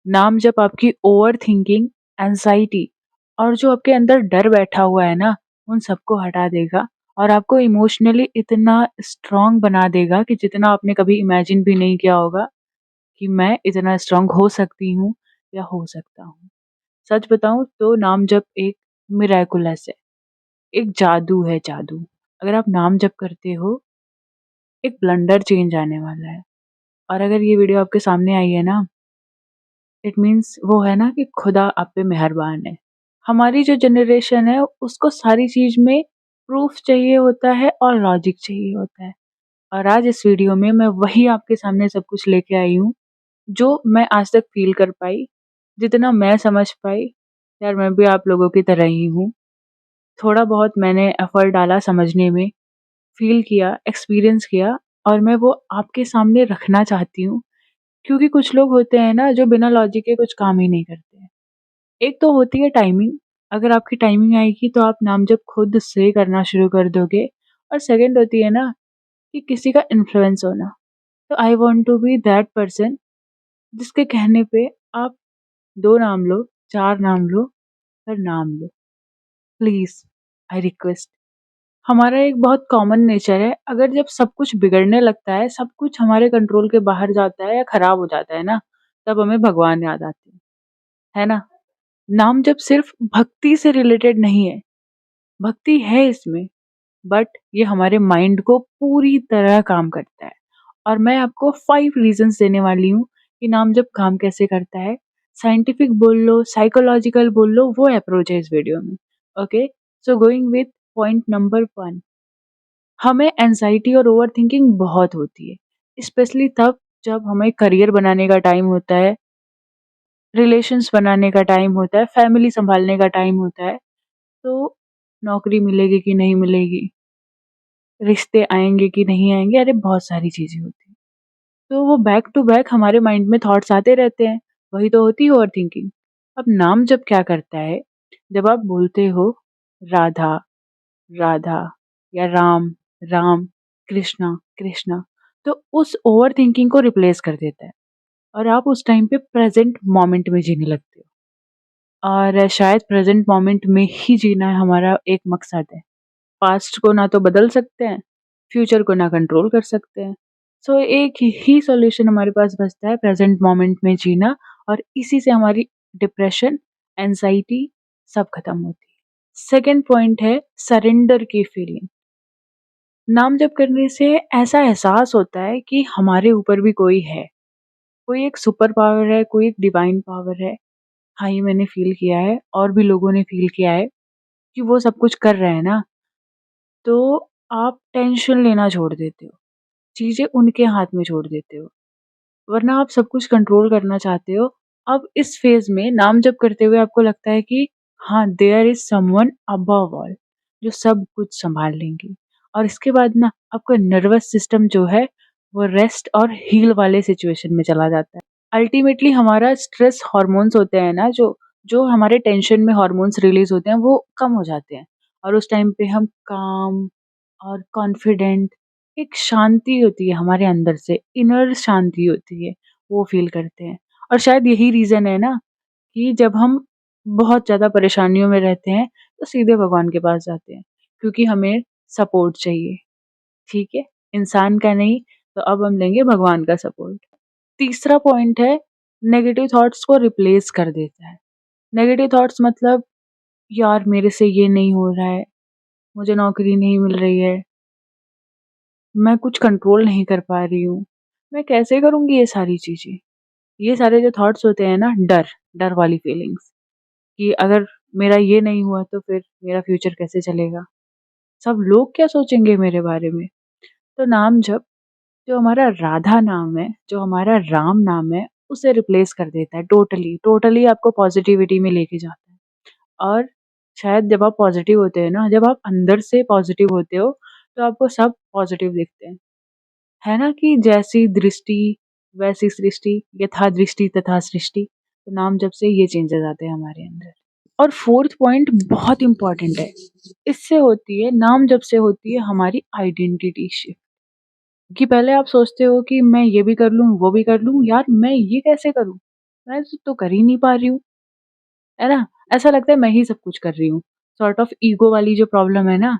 नाम जप आपकी ओवरथिंकिंग, एंग्ज़ायटी और जो आपके अंदर डर बैठा हुआ है ना, उन सबको हटा देगा और आपको इमोशनली इतना स्ट्रॉन्ग बना देगा कि जितना आपने कभी इमेजिन भी नहीं किया होगा कि मैं इतना स्ट्रॉन्ग हो सकती हूँ या हो सकता हूँ। सच बताऊँ तो नाम जप एक मिरेकुलस है, एक जादू है जादू। अगर आप नाम जप करते हो, एक ब्लंडर चेंज आने वाला है और अगर ये वीडियो आपके सामने आई है ना, इट मीन्स वो है ना कि खुदा आप पे मेहरबान है। हमारी जो जनरेशन है उसको सारी चीज़ में प्रूफ़ चाहिए होता है और लॉजिक चाहिए होता है। और आज इस वीडियो में मैं वही आपके सामने सब कुछ लेके आई हूँ, जो मैं आज तक फ़ील कर पाई, जितना मैं समझ पाई। यार मैं भी आप लोगों की तरह ही हूँ। थोड़ा बहुत मैंने एफ़र्ट डाला समझने में, फ़ील किया, एक्सपीरियंस किया और मैं वो आपके सामने रखना चाहती हूँ। क्योंकि कुछ लोग होते हैं ना जो बिना लॉजिक के कुछ काम ही नहीं करते हैं। एक तो होती है टाइमिंग, अगर आपकी टाइमिंग आएगी तो आप नाम जप खुद से करना शुरू कर दोगे और सेकंड होती है ना कि किसी का इन्फ्लुएंस होना। तो I want to be that person जिसके कहने पे आप 2 नाम लो, 4 नाम लो, पर नाम लो। Please I request. हमारा एक बहुत कॉमन नेचर है, अगर जब सब कुछ बिगड़ने लगता है, सब कुछ हमारे कंट्रोल के बाहर जाता है या खराब हो जाता है ना, तब हमें भगवान याद आते हैं, है ना? नाम जप सिर्फ भक्ति से रिलेटेड नहीं है, भक्ति है इसमें, बट ये हमारे माइंड को पूरी तरह काम करता है। और मैं आपको 5 रीज़न्स देने वाली हूँ कि नाम जप काम कैसे करता है। साइंटिफिक बोल लो, साइकोलॉजिकल बोल लो, वो अप्रोच है इस वीडियो में। Okay? So going with point number 1। हमें एंग्ज़ायटी और ओवरथिंकिंग बहुत होती है, स्पेशली तब जब हमें करियर बनाने का टाइम होता है, रिलेशंस बनाने का टाइम होता है, फैमिली सँभालने का टाइम होता है। तो नौकरी मिलेगी कि नहीं मिलेगी, रिश्ते आएँगे कि नहीं आएँगे, अरे बहुत सारी चीज़ें होती हैं। तो वो बैक टू बैक हमारे माइंड में थॉट्स आते रहते हैं, वही तो होती है ओवरथिंकिंग। अब नाम जब क्या करता है, जब आप बोलते हो राधा, राधा या राम, राम, कृष्णा, कृष्णा, तो उस ओवरथिंकिंग को रिप्लेस कर देता है और आप उस टाइम पे प्रेज़ेंट मोमेंट में जीने लगते हो। और शायद प्रेज़ेंट मोमेंट में ही जीना हमारा एक मकसद है। पास्ट को ना तो बदल सकते हैं, फ्यूचर को ना कंट्रोल कर सकते हैं। सो एक ही सॉल्यूशन हमारे पास बचता है, प्रेज़ेंट मोमेंट में जीना और इसी से हमारी डिप्रेशन, एंग्ज़ायटी सब खत्म होती है। सेकंड पॉइंट है सरेंडर की फीलिंग। नाम जप करने से ऐसा एहसास होता है कि हमारे ऊपर भी कोई है, कोई एक सुपर पावर है, कोई एक डिवाइन पावर है। हाँ, ये मैंने फ़ील किया है और भी लोगों ने फ़ील किया है कि वो सब कुछ कर रहे हैं ना, तो आप टेंशन लेना छोड़ देते हो, चीज़ें उनके हाथ में छोड़ देते हो, वरना आप सब कुछ कंट्रोल करना चाहते हो। अब इस फ़ेज़ में नाम जप करते हुए आपको लगता है कि हाँ, there is someone above all जो सब कुछ सँभाल लेंगे और इसके बाद ना आपका नर्वस सिस्टम जो है, वो रेस्ट और हील वाले सिचुएशन में चला जाता है। अल्टीमेटली हमारा स्ट्रेस हार्मोन्स होते हैं ना जो हमारे टेंशन में हार्मोन्स रिलीज़ होते हैं, वो कम हो जाते हैं और उस टाइम पे हम काम और कॉन्फिडेंट, एक शांति होती है हमारे अंदर से, इनर शांति होती है, वो फ़ील करते हैं। और शायद यही रीज़न है ना कि जब हम बहुत ज़्यादा परेशानियों में रहते हैं, तो सीधे भगवान के पास जाते हैं, क्योंकि हमें सपोर्ट चाहिए, ठीक है? इंसान का नहीं, तो अब हम लेंगे भगवान का सपोर्ट। तीसरा पॉइंट है, नेगेटिव थॉट्स को रिप्लेस कर देता है। नेगेटिव थॉट्स मतलब यार मेरे से ये नहीं हो रहा है, मुझे नौकरी नहीं मिल रही है, मैं कुछ कंट्रोल नहीं कर पा रही हूँ, मैं कैसे करूँगी ये सारी चीज़ें? ये सारे जो थॉट्स होते हैं ना, डर वाली फीलिंग्स कि अगर मेरा ये नहीं हुआ तो फिर मेरा फ्यूचर कैसे चलेगा? सब लोग क्या सोचेंगे मेरे बारे में? तो नाम जप जो हमारा राधा नाम है, जो हमारा राम नाम है, उसे रिप्लेस कर देता है टोटली, टोटली आपको पॉज़िटिविटी में लेके जाता है। और शायद जब आप पॉज़िटिव होते हैं ना, जब आप अंदर से पॉज़िटिव होते हो, तो आपको सब पॉज़िटिव दिखते हैं। है ना कि जैसी दृष्टि वैसी सृष्टि, यथा दृष्टि तथा सृष्टि। तो नाम जप से ये चेंजेज़ आते हैं हमारे अंदर। और फोर्थ पॉइंट बहुत इम्पोर्टेंट है। इससे होती है नाम जप से होती है हमारी आइडेंटिटी शिफ्ट। कि पहले आप सोचते हो कि मैं ये भी कर लूँ, वो भी कर लूँ, यार मैं ये कैसे करूँ? मैं तो कर ही नहीं पा रही हूँ, है ना? ऐसा लगता है मैं ही सब कुछ कर रही हूँ। सॉर्ट ऑफ ईगो वाली जो प्रॉब्लम है ना,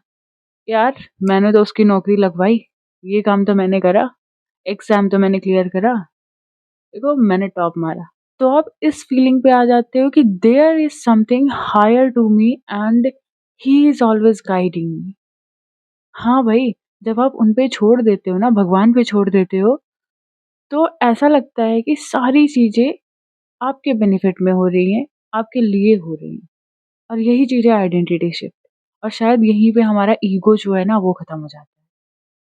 यार मैंने तो उसकी नौकरी लगवाई, ये काम तो मैंने करा, एग्ज़ाम तो मैंने क्लियर करा, देखो मैंने टॉप मारा। तो आप इस फीलिंग पे आ जाते हो कि there is something higher to me and he is always guiding me. हाँ भाई, जब आप उन पे छोड़ देते हो ना, भगवान पे छोड़ देते हो, तो ऐसा लगता है कि सारी चीज़ें आपके बेनिफिट में हो रही हैं, आपके लिए हो रही हैं। और यही चीज़ है आइडेंटिटी शिफ्ट, और शायद यहीं पे हमारा ईगो जो है ना वो खत्म हो जाता है।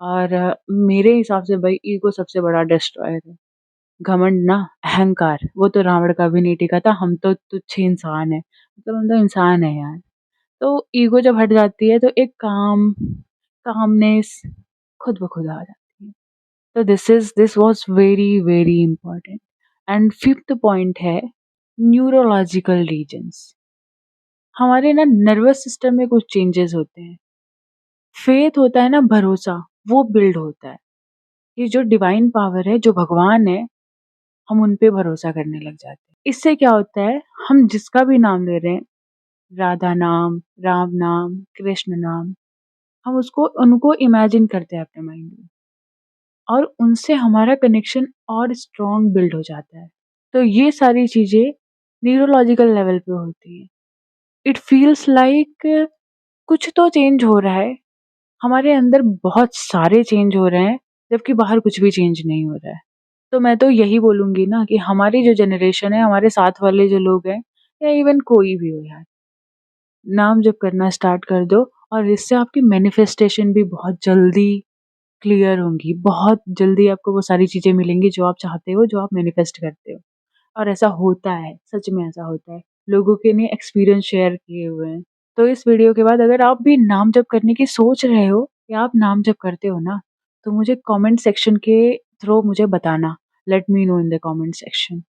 और मेरे हिसाब से भाई ईगो सबसे बड़ा डिस्ट्रॉयर है। घमंड ना, अहंकार, वो तो रावण का भी नहीं टिका था, हम तो तुच्छ इंसान हैं, मतलब हम तो इंसान हैं यार। तो ईगो जब हट जाती है तो एक कामनेस खुद ब खुद आ जाती है। तो this was very, very important. And 5th point है न्यूरोलॉजिकल रीजन्स। हमारे ना नर्वस सिस्टम में कुछ चेंजेस होते हैं। फेथ होता है ना, भरोसा, वो बिल्ड होता है। ये जो डिवाइन पावर है, जो भगवान है, हम उन पे भरोसा करने लग जाते हैं। इससे क्या होता है, हम जिसका भी नाम ले रहे हैं, राधा नाम, राम नाम, कृष्ण नाम, हम उसको उनको इमेजिन करते हैं अपने माइंड में, और उनसे हमारा कनेक्शन और स्ट्रॉन्ग बिल्ड हो जाता है। तो ये सारी चीज़ें न्यूरोलॉजिकल लेवल पे होती हैं। इट फील्स लाइक कुछ तो चेंज हो रहा है, हमारे अंदर बहुत सारे चेंज हो रहे हैं, जबकि बाहर कुछ भी चेंज नहीं हो रहा है। तो मैं तो यही बोलूँगी ना कि हमारी जो जनरेशन है, हमारे साथ वाले जो लोग हैं, या इवन कोई भी हो यार, नाम जप करना स्टार्ट कर दो, और इससे आपकी मैनिफेस्टेशन भी बहुत जल्दी क्लियर होंगी। बहुत जल्दी आपको वो सारी चीज़ें मिलेंगी जो आप चाहते हो, जो आप मैनिफेस्ट करते हो। और ऐसा होता है, सच में ऐसा होता है। लोगों के ने एक्सपीरियंस शेयर किए हुए हैं। तो इस वीडियो के बाद अगर आप भी नाम जप करने की सोच रहे हो, या आप नाम जप करते हो ना, तो मुझे कमेंट सेक्शन के थ्रू मुझे बताना। Let me know in the comment section,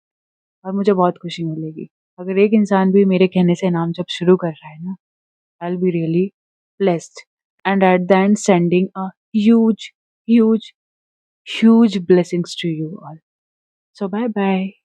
और मुझे बहुत खुशी मिलेगी। अगर एक इंसान भी मेरे कहने से नाम जप शुरू कर रहा है ना, I will be really blessed, and at the end sending a huge, huge, huge blessings to you all. So bye bye.